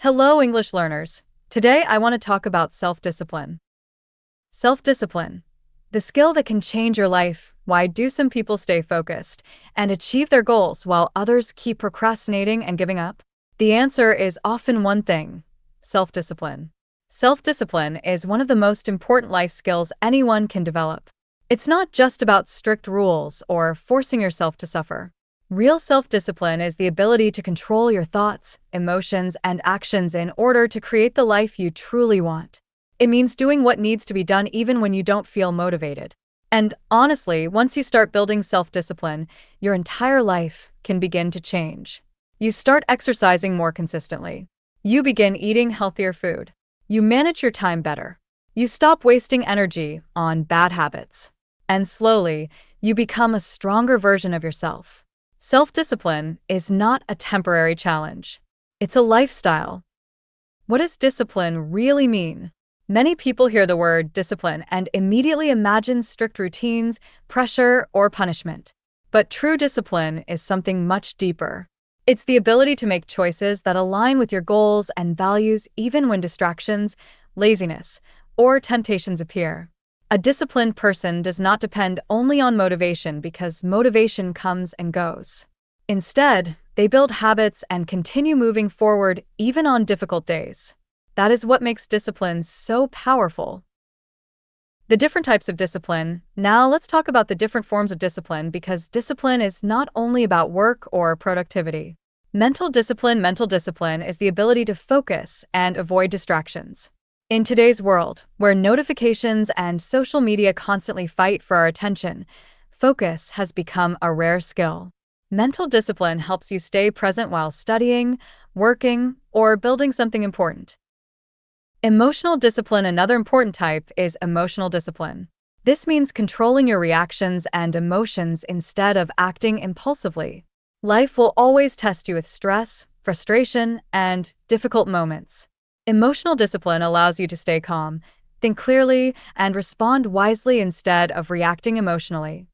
Hello, English learners. Today I want to talk about self-discipline. Self-discipline, the skill that can change your life. Why do some people stay focused and achieve their goals while others keep procrastinating and giving up? The answer is often one thing: self-discipline. Self-discipline is one of the most important life skills anyone can develop. It's not just about strict rules or forcing yourself to suffer. Real self-discipline is the ability to control your thoughts, emotions, and actions in order to create the life you truly want. It means doing what needs to be done even when you don't feel motivated. And honestly, once you start building self-discipline, your entire life can begin to change. You start exercising more consistently. You begin eating healthier food. You manage your time better. You stop wasting energy on bad habits. And slowly, you become a stronger version of yourself. Self-discipline is not a temporary challenge. It's a lifestyle. What does discipline really mean? Many people hear the word discipline and immediately imagine strict routines, pressure, or punishment. But true discipline is something much deeper. It's the ability to make choices that align with your goals and values even when distractions, laziness, or temptations appear. A disciplined person does not depend only on motivation because motivation comes and goes. Instead, they build habits and continue moving forward even on difficult days. That is what makes discipline so powerful. The different types of discipline. Now let's talk about the different forms of discipline because discipline is not only about work or productivity. Mental discipline is the ability to focus and avoid distractions. In today's world, where notifications and social media constantly fight for our attention, focus has become a rare skill. Mental discipline helps you stay present while studying, working, or building something important. Emotional discipline. Another important type is emotional discipline. This means controlling your reactions and emotions instead of acting impulsively. Life will always test you with stress, frustration, and difficult moments. Emotional discipline allows you to stay calm, think clearly, and respond wisely instead of reacting emotionally.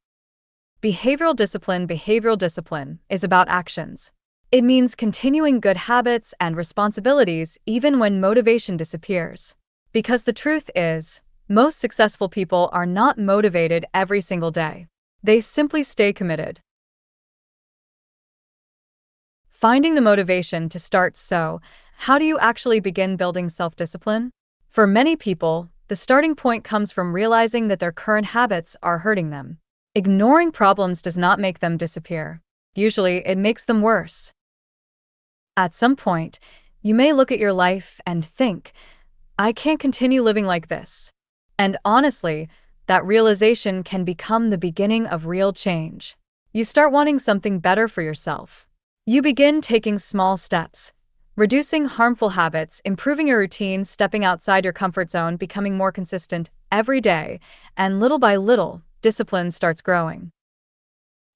Behavioral discipline is about actions. It means continuing good habits and responsibilities even when motivation disappears. Because the truth is, most successful people are not motivated every single day. They simply stay committed. Finding the motivation to start. So, how do you actually begin building self-discipline? For many people, the starting point comes from realizing that their current habits are hurting them. Ignoring problems does not make them disappear. Usually, it makes them worse. At some point, you may look at your life and think, I can't continue living like this. And honestly, that realization can become the beginning of real change. You start wanting something better for yourself. You begin taking small steps, reducing harmful habits, improving your routine, stepping outside your comfort zone, becoming more consistent every day, and little by little, discipline starts growing.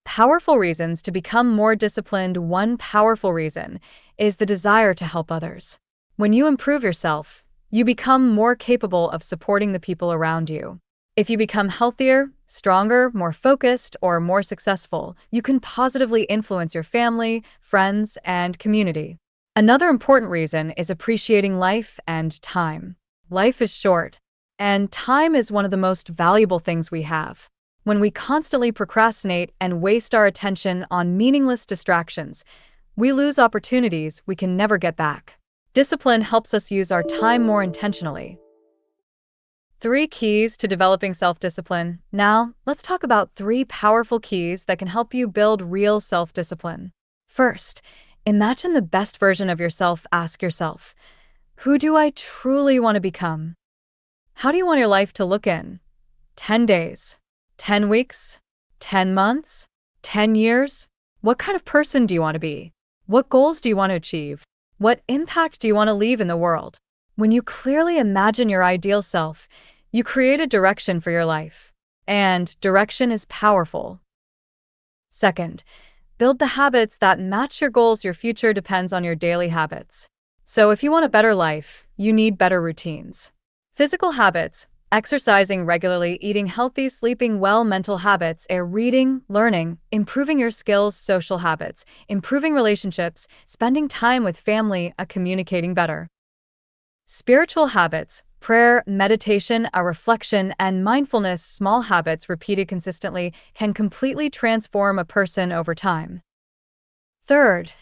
Powerful reasons to become more disciplined. One powerful reason is the desire to help others. When you improve yourself, you become more capable of supporting the people around you. If you become healthier, stronger, more focused, or more successful, you can positively influence your family, friends, and community. Another important reason is appreciating life and time. Life is short, and time is one of the most valuable things we have. When we constantly procrastinate and waste our attention on meaningless distractions, we lose opportunities we can never get back. Discipline helps us use our time more intentionally. 3 keys to developing self-discipline. Now, let's talk about 3 powerful keys that can help you build real self-discipline. First, imagine the best version of yourself. Ask yourself, who do I truly want to become? How do you want your life to look in 10 days, 10 weeks, 10 months, 10 years? What kind of person do you want to be? What goals do you want to achieve? What impact do you want to leave in the world? When you clearly imagine your ideal self, you create a direction for your life. And direction is powerful. Second, build the habits that match your goals. Your future depends on your daily habits. So if you want a better life, you need better routines. Physical habits, Exercising regularly, eating healthy, sleeping well, mental habits, reading, learning, improving your skills, social habits, improving relationships, spending time with family, communicating better. Spiritual habits, prayer, meditation, a reflection, and mindfulness, small habits repeated consistently, can completely transform a person over time. Third,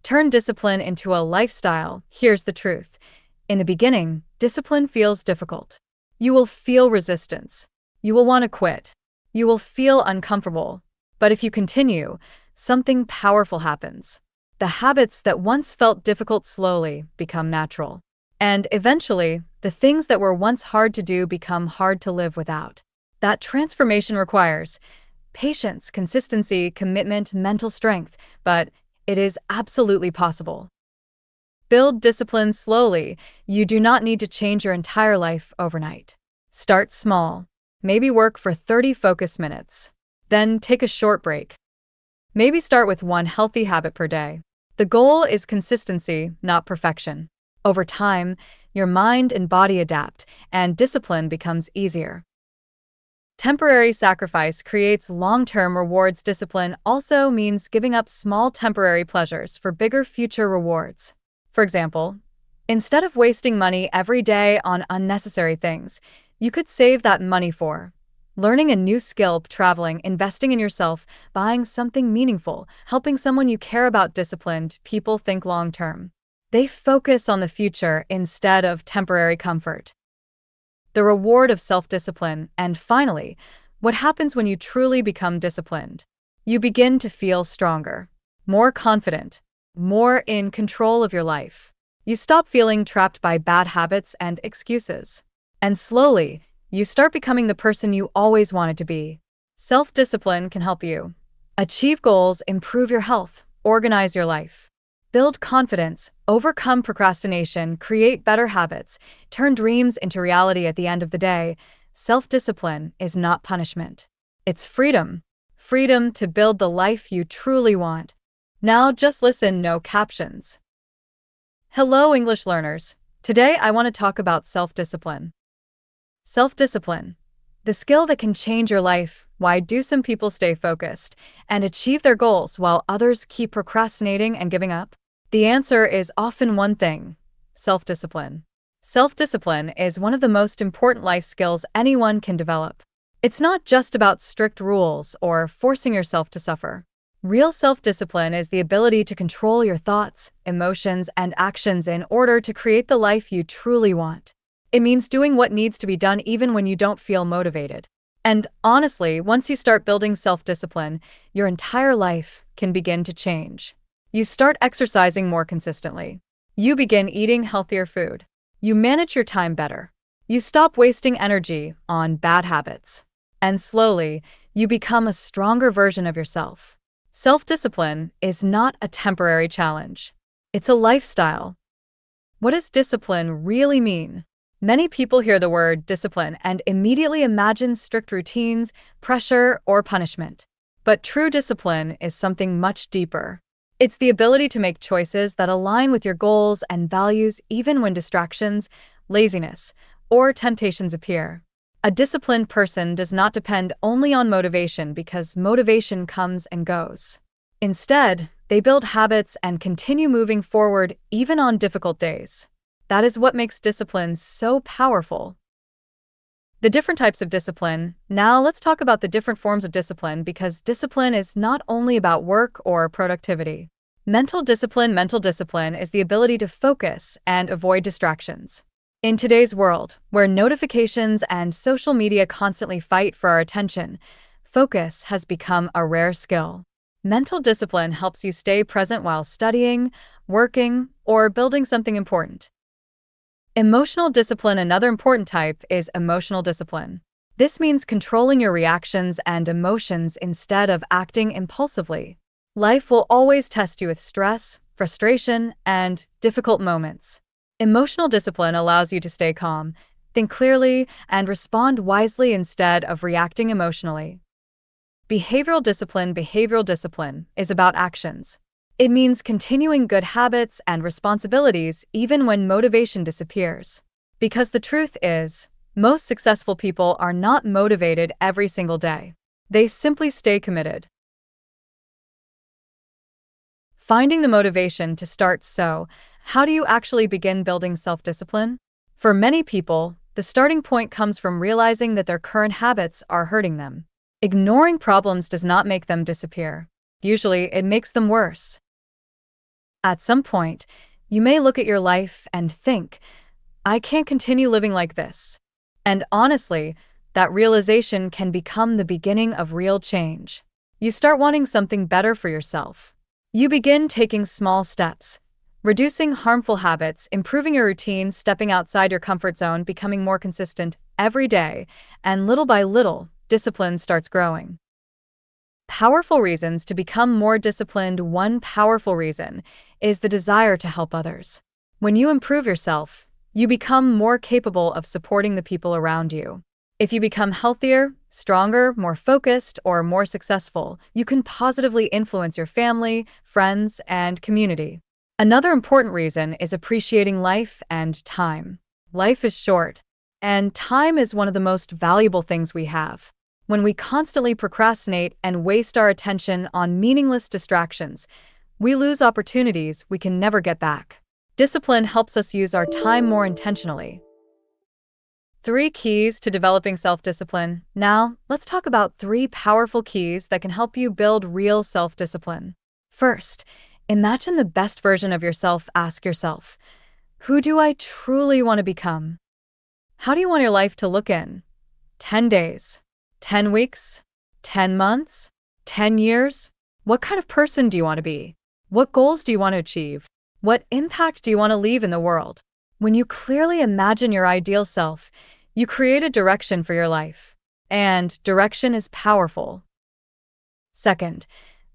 turn discipline into a lifestyle. Here's the truth. In the beginning, discipline feels difficult. You will feel resistance. You will want to quit. You will feel uncomfortable. But if you continue, something powerful happens. The habits that once felt difficult slowly become natural. And eventually, the things that were once hard to do become hard to live without. That transformation requires patience, consistency, commitment, mental strength, but it is absolutely possible. Build discipline slowly. You do not need to change your entire life overnight. Start small. Maybe work for 30 focus minutes. Then take a short break. Maybe start with one healthy habit per day. The goal is consistency, not perfection. Over time, your mind and body adapt, and discipline becomes easier. Temporary sacrifice creates long-term rewards. Discipline also means giving up small temporary pleasures for bigger future rewards. For example, instead of wasting money every day on unnecessary things, you could save that money for learning a new skill, traveling, investing in yourself, buying something meaningful, helping someone you care about. Disciplined people think long-term. They focus on the future instead of temporary comfort. The reward of self-discipline, and finally, what happens when you truly become disciplined. You begin to feel stronger, more confident, more in control of your life. You stop feeling trapped by bad habits and excuses. And slowly, you start becoming the person you always wanted to be. Self-discipline can help you achieve goals, improve your health, organize your life, build confidence, overcome procrastination, create better habits, turn dreams into reality. At the end of the day, self-discipline is not punishment. It's freedom. Freedom to build the life you truly want. Now just listen, no captions. Hello, English learners. Today I want to talk about self-discipline. Self-discipline, the skill that can change your life. Why do some people stay focused and achieve their goals while others keep procrastinating and giving up? The answer is often one thing: self-discipline. Self-discipline is one of the most important life skills anyone can develop. It's not just about strict rules or forcing yourself to suffer. Real self-discipline is the ability to control your thoughts, emotions, and actions in order to create the life you truly want. It means doing what needs to be done even when you don't feel motivated. And honestly, once you start building self-discipline, your entire life can begin to change. You start exercising more consistently. You begin eating healthier food. You manage your time better. You stop wasting energy on bad habits. And slowly, you become a stronger version of yourself. Self-discipline is not a temporary challenge. It's a lifestyle. What does discipline really mean? Many people hear the word discipline and immediately imagine strict routines, pressure, or punishment. But true discipline is something much deeper. It's the ability to make choices that align with your goals and values even when distractions, laziness, or temptations appear. A disciplined person does not depend only on motivation because motivation comes and goes. Instead, they build habits and continue moving forward even on difficult days. That is what makes discipline so powerful. The different types of discipline. Now let's talk about the different forms of discipline, because discipline is not only about work or productivity. Mental discipline is the ability to focus and avoid distractions. In today's world, where notifications and social media constantly fight for our attention, focus has become a rare skill. Mental discipline helps you stay present while studying, working, or building something important. Emotional discipline. Another important type is emotional discipline. This means controlling your reactions and emotions instead of acting impulsively. Life will always test you with stress, frustration, and difficult moments. Emotional discipline allows you to stay calm, think clearly, and respond wisely instead of reacting emotionally. Behavioral discipline is about actions. It means continuing good habits and responsibilities even when motivation disappears. Because the truth is, Most successful people are not motivated every single day. They simply stay committed. Finding the motivation to start. So, how do you actually begin building self-discipline? For many people, the starting point comes from realizing that their current habits are hurting them. Ignoring problems does not make them disappear. Usually, it makes them worse. At some point, you may look at your life and think, I can't continue living like this. And honestly, that realization can become the beginning of real change. You start wanting something better for yourself. You begin taking small steps, reducing harmful habits, improving your routine, stepping outside your comfort zone, becoming more consistent every day, and little by little, discipline starts growing. Powerful reasons to become more disciplined. One powerful reason is the desire to help others. When you improve yourself, you become more capable of supporting the people around you. If you become healthier, stronger, more focused, or more successful, you can positively influence your family, friends, and community. Another important reason is appreciating life and time. Life is short, and time is one of the most valuable things we have. When we constantly procrastinate and waste our attention on meaningless distractions, we lose opportunities we can never get back. Discipline helps us use our time more intentionally. 3 keys to developing self-discipline. Now, let's talk about 3 powerful keys that can help you build real self-discipline. First, imagine the best version of yourself. Ask yourself, who do I truly want to become? How do you want your life to look in 10 days, 10 weeks, 10 months, 10 years? What kind of person do you want to be? What goals do you want to achieve? What impact do you want to leave in the world? When you clearly imagine your ideal self, you create a direction for your life. And direction is powerful. Second,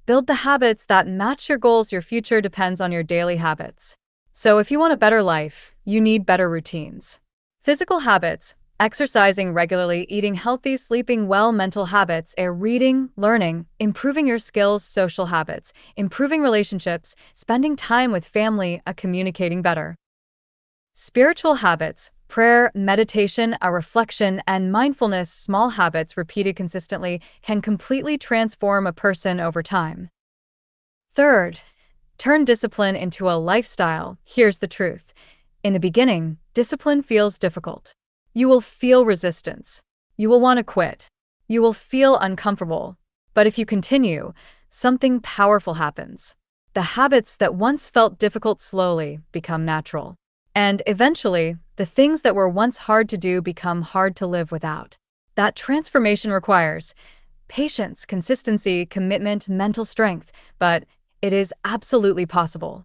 build the habits that match your goals. Your future depends on your daily habits. So if you want a better life, you need better routines. Physical habits, exercising regularly, eating healthy, sleeping well, mental habits, reading, learning, improving your skills, social habits, improving relationships, spending time with family, communicating better. Spiritual habits, prayer, meditation, a reflection, and mindfulness. Small habits repeated consistently can completely transform a person over time. Third, turn discipline into a lifestyle. Here's the truth. In the beginning, discipline feels difficult. You will feel resistance. You will want to quit. You will feel uncomfortable. But if you continue, something powerful happens. The habits that once felt difficult slowly become natural. And eventually, the things that were once hard to do become hard to live without. That transformation requires patience, consistency, commitment, mental strength, but it is absolutely possible.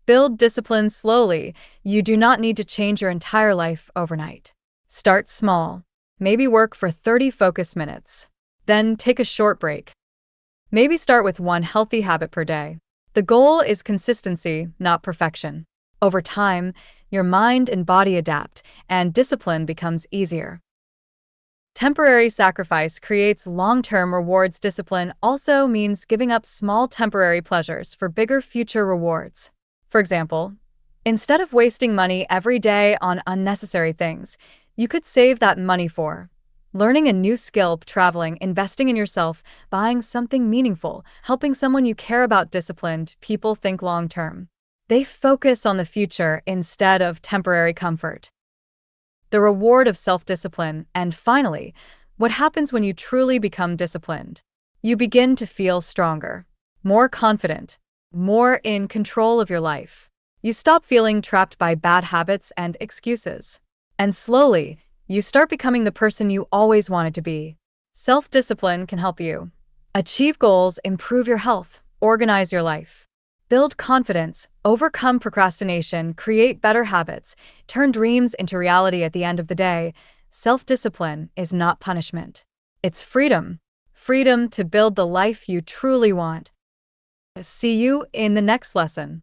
Build discipline slowly. You do not need to change your entire life overnight. Start small. Maybe work for 30 focus minutes. Then take a short break. Maybe start with 1 healthy habit per day. The goal is consistency, not perfection. Over time, your mind and body adapt, and discipline becomes easier. Temporary sacrifice creates long-term rewards. Discipline also means giving up small temporary pleasures for bigger future rewards. For example, instead of wasting money every day on unnecessary things, you could save that money for learning a new skill, traveling, investing in yourself, buying something meaningful, helping someone you care about. Disciplined people think long-term. They focus on the future instead of temporary comfort. The reward of self-discipline. And finally, what happens when you truly become disciplined? You begin to feel stronger, more confident, more in control of your life. You stop feeling trapped by bad habits and excuses. And slowly, you start becoming the person you always wanted to be. Self-discipline can help you achieve goals, improve your health, organize your life, build confidence, overcome procrastination, create better habits, turn dreams into reality. At the end of the day, self-discipline is not punishment. It's freedom. Freedom to build the life you truly want. See you in the next lesson.